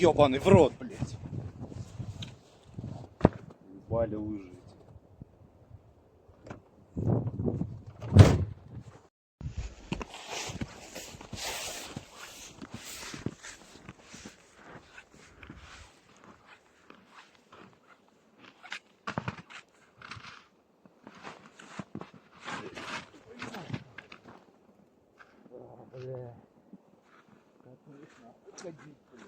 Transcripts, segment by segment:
ёбаный в рот, блядь. Ебали лыжи. Бля. Как мне нахуй ходить, бля.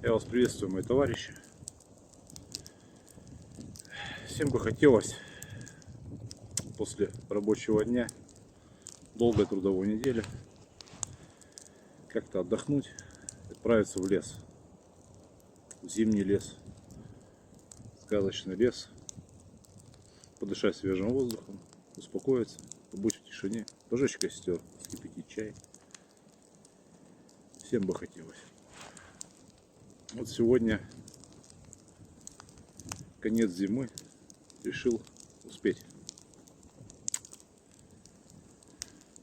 Я вас приветствую, мои товарищи. Всем бы хотелось после рабочего дня, долгой трудовой недели, как-то отдохнуть, отправиться в лес, в зимний лес, сказочный лес, подышать свежим воздухом, успокоиться, побыть в тишине, пожечь костер, вскипятить чай. Всем бы хотелось. Вот сегодня конец зимы, решил успеть.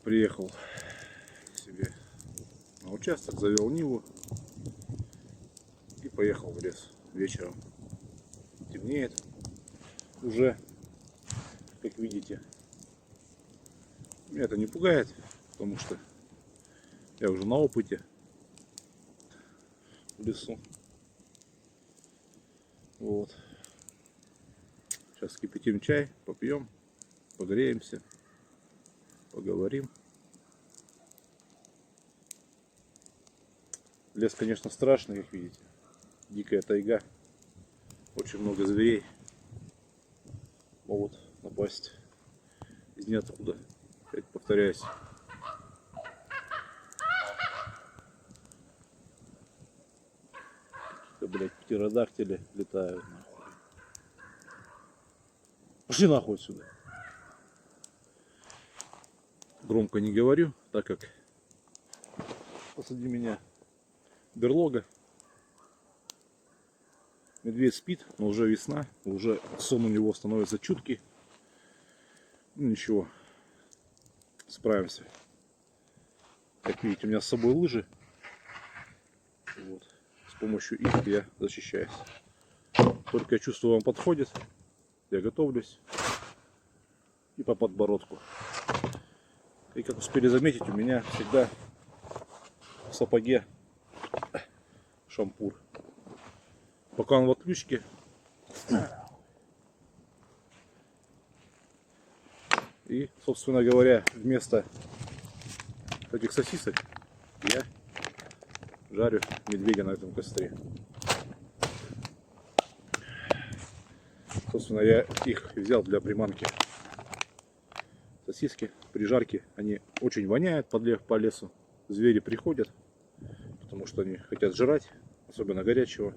Приехал к себе на участок, завел Ниву и поехал в лес вечером. Темнеет уже, как видите. Меня это не пугает, потому что я уже на опыте в лесу. Вот. Сейчас кипятим чай, попьем, погреемся, поговорим. Лес, конечно, страшный, как видите. Дикая тайга. Очень много зверей могут напасть из ниоткуда. Опять повторяюсь. Какие-то, блядь, птеродактили летают. Нахуй. Пошли нахуй отсюда. Громко не говорю, так как позади меня берлога. Медведь спит, но уже весна, уже сон у него становится чуткий. Ну ничего, справимся. Как видите, у меня с собой лыжи. Вот. С помощью их я защищаюсь. Только я чувствую, он подходит, я готовлюсь. И по подбородку. И как успели заметить, у меня всегда в сапоге шампур. Пока он в отключке, и, собственно говоря, вместо этих сосисок я жарю медведя на этом костре. Собственно, я их взял для приманки. Сосиски, прижарки, они очень воняют по лесу. Звери приходят, потому что они хотят жрать, особенно горячего.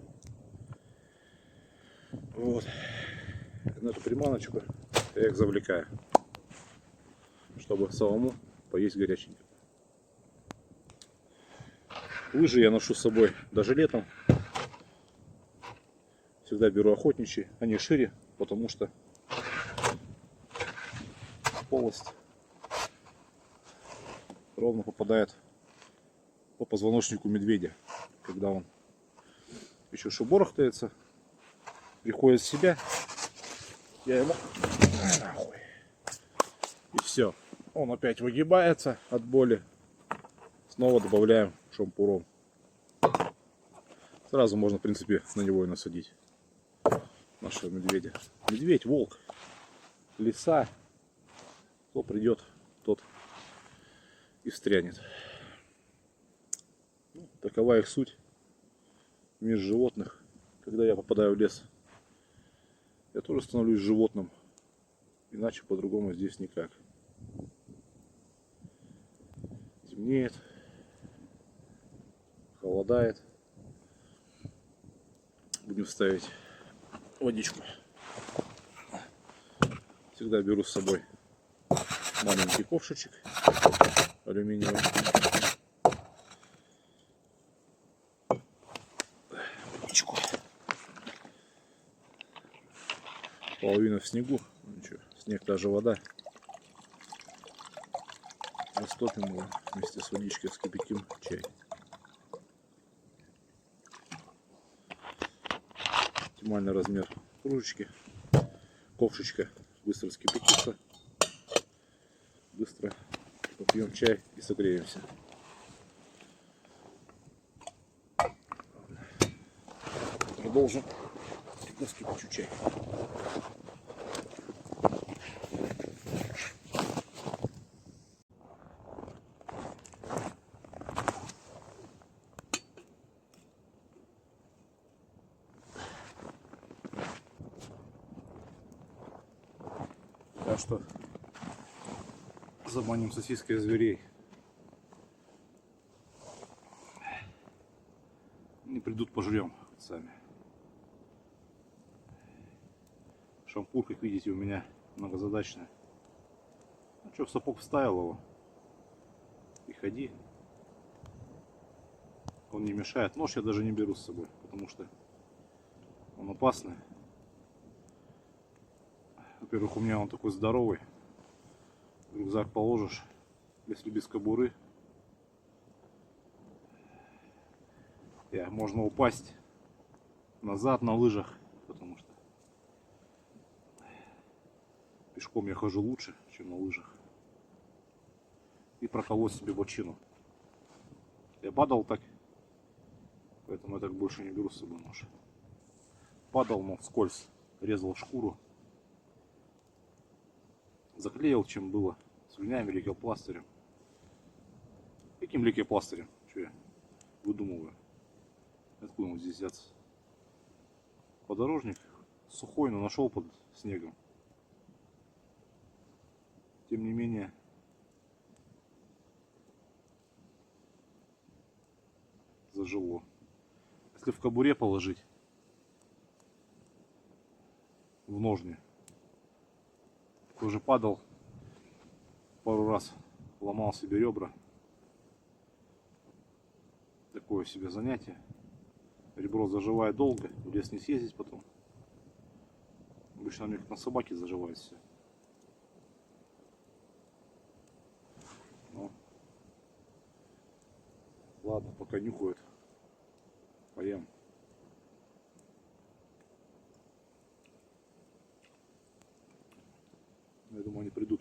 Вот. На эту приманочку я их завлекаю, чтобы самому поесть горяченько. Лыжи я ношу с собой даже летом. Всегда беру охотничьи, они шире, потому что полость ровно попадает по позвоночнику медведя, когда он еще шуборохтается, приходит в себя, я ему нахуй, и все, он опять выгибается от боли, снова добавляем шампуром. Сразу можно, в принципе, на него и насадить нашего медведя. Медведь, волк, лиса, кто придет, тот и встрянет. Ну, такова их суть. Мир животных. Когда я попадаю в лес, я тоже становлюсь животным. Иначе по-другому здесь никак. Темнеет, холодает. Будем ставить водичку. Всегда беру с собой маленький ковшичек алюминиевый. Водичку. Половина в снегу. Ничего, снег даже вода. Растопим его вместе с водичкой, вскипятим чай. Оптимальный размер кружечки. Ковшечка быстро вскипятится. Быстро попьем чай и согреемся. Продолжим. Вскипячу чай. Так что заманим сосиской зверей. Не придут, пожрем сами. Шампур, как видите, у меня многозадачный. Ну что, в сапог вставил его и ходи. Он не мешает. Нож я даже не беру с собой, потому что он опасный. Во-первых, у меня он такой здоровый. В рюкзак положишь, если без кобуры, можно упасть назад на лыжах, потому что пешком я хожу лучше, чем на лыжах. И проколоть себе бочину. Я падал так, поэтому я так больше не беру с собой нож. Падал, но вскользь резал шкуру. Заклеил, чем было, слюнями, лейкопластырем. Каким лейкопластырем? Что я выдумываю? Откуда он здесь взяться? Подорожник сухой, но нашел под снегом. Тем не менее, зажило. Если в кобуре положить, в ножны, уже падал пару раз, ломал себе ребра. Такое себе занятие. Ребро заживает долго, в лес не съездить потом. Обычно у них на собаке заживает все. Но... Ладно, пока нюхают. Поем. Я думаю, они придут.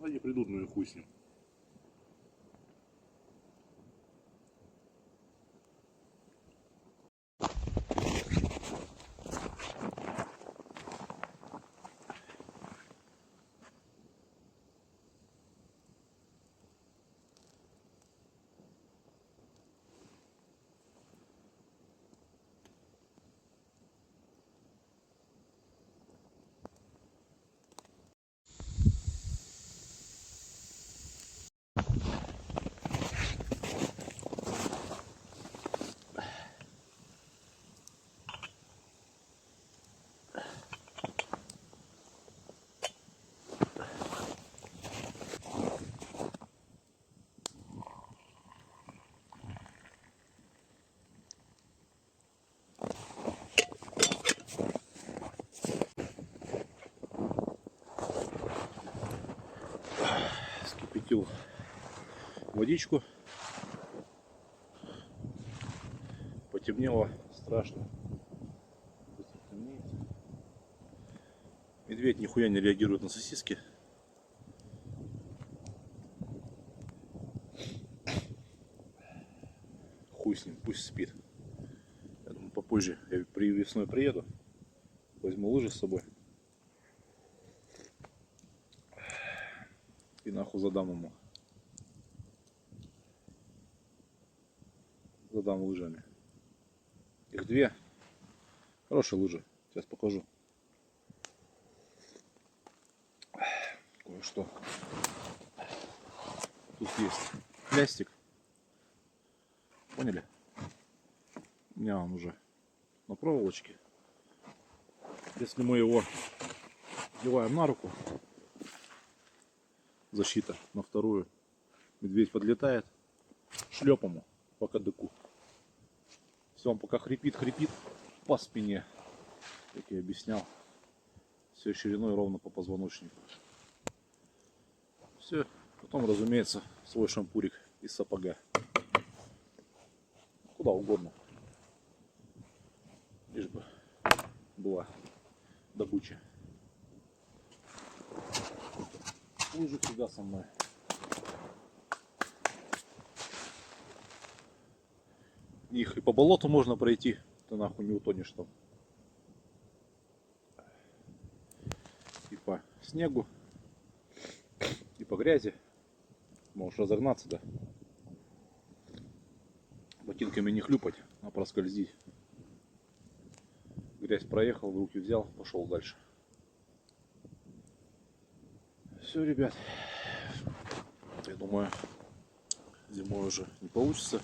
Они придут, ну и хуй с ним. Закипятил водичку. Потемнело страшно. Быстро темнеет. Медведь нихуя не реагирует на сосиски. Хуй с ним, пусть спит. Я думаю, попозже я весной приеду. Возьму лыжи с собой. И нахуй задам ему. Задам лыжами. Их две. Хорошие лыжи. Сейчас покажу. Кое-что. Тут есть плястик. Поняли? У меня он уже на проволочке. Если мы его одеваем на руку, защита на вторую, медведь подлетает, шлеп ему по кадыку. Все, он пока хрипит по спине, как я объяснял, все шириной ровно по позвоночнику. Все, потом, разумеется, свой шампурик из сапога. Куда угодно. Лишь бы была добыча. Лыжи всегда со мной. Их и по болоту можно пройти, ты нахуй не утонешь там. И по снегу, и по грязи. Можешь разогнаться, да. Ботинками не хлюпать, а проскользить. Грязь проехал, в руки взял, пошел дальше. Все, ребят. Я думаю, зимой уже не получится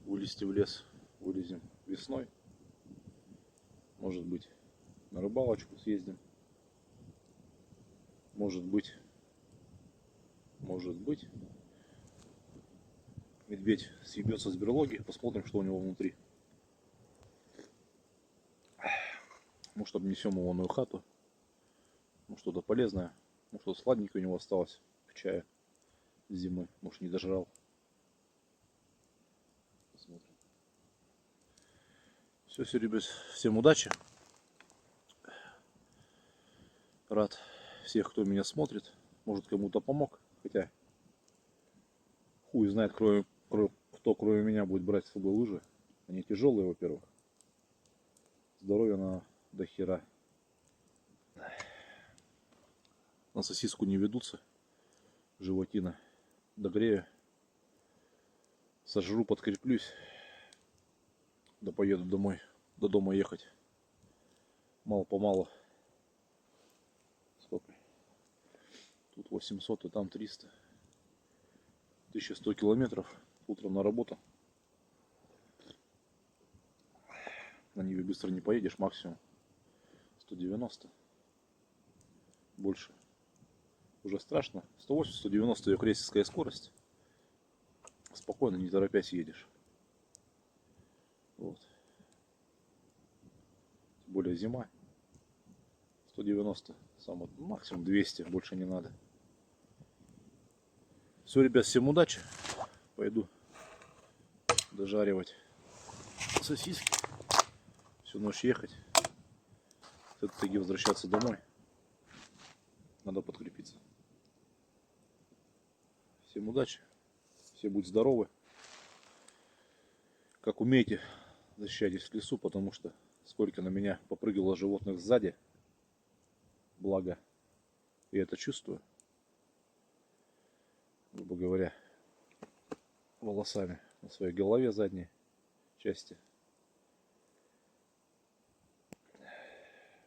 вылезти в лес. Вылезем весной. Может быть, на рыбалочку съездим. Может быть, медведь съебется с берлоги. Посмотрим, что у него внутри. Может, обнесем его в новую хату. Может, что-то полезное. Может, что-то сладенькое у него осталось к чаю с зимы. Может, не дожрал. Посмотрим. Все, ребят. Всем удачи. Рад всех, кто меня смотрит. Может, кому-то помог. Хотя хуй знает, кто кроме меня будет брать с собой лыжи. Они тяжелые, во-первых. Здоровья на до хера. На сосиску не ведутся. Животина. Догрею. Сожру, подкреплюсь. Да поеду домой. До дома ехать. Мало-помалу. Сколько? Тут 800, а там 300. 1100 километров. Утром на работу. На Ниве быстро не поедешь. Максимум 190. Больше. Уже страшно. 180-190 ее крейсерская скорость. Спокойно, не торопясь едешь. Вот. Тем более зима. 190. Максимум 200. Больше не надо. Все, ребят, всем удачи. Пойду дожаривать сосиски. Всю ночь ехать. С этой таги возвращаться домой. Надо подкрепиться. Всем удачи. Все будьте здоровы. Как умеете, защищайтесь в лесу, потому что сколько на меня попрыгало животных сзади. Благо, я это чувствую. Грубо говоря, волосами на своей голове задней части.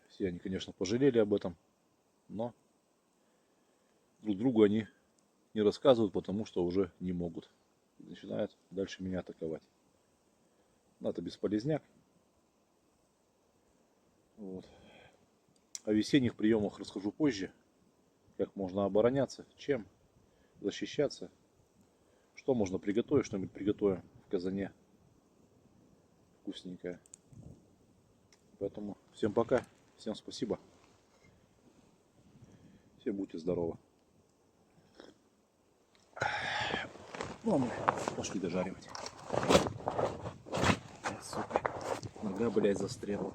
Все они, конечно, пожалели об этом, но друг другу они не рассказывают, потому что уже не могут. Начинают дальше меня атаковать. Но это бесполезняк. Вот. О весенних приемах расскажу позже. Как можно обороняться, чем защищаться. Что можно приготовить, что-нибудь приготовим в казане. Вкусненькое. Поэтому всем пока. Всем спасибо. Все будьте здоровы. Ну, а мы пошли дожаривать. Сука, нога, блядь, застряла.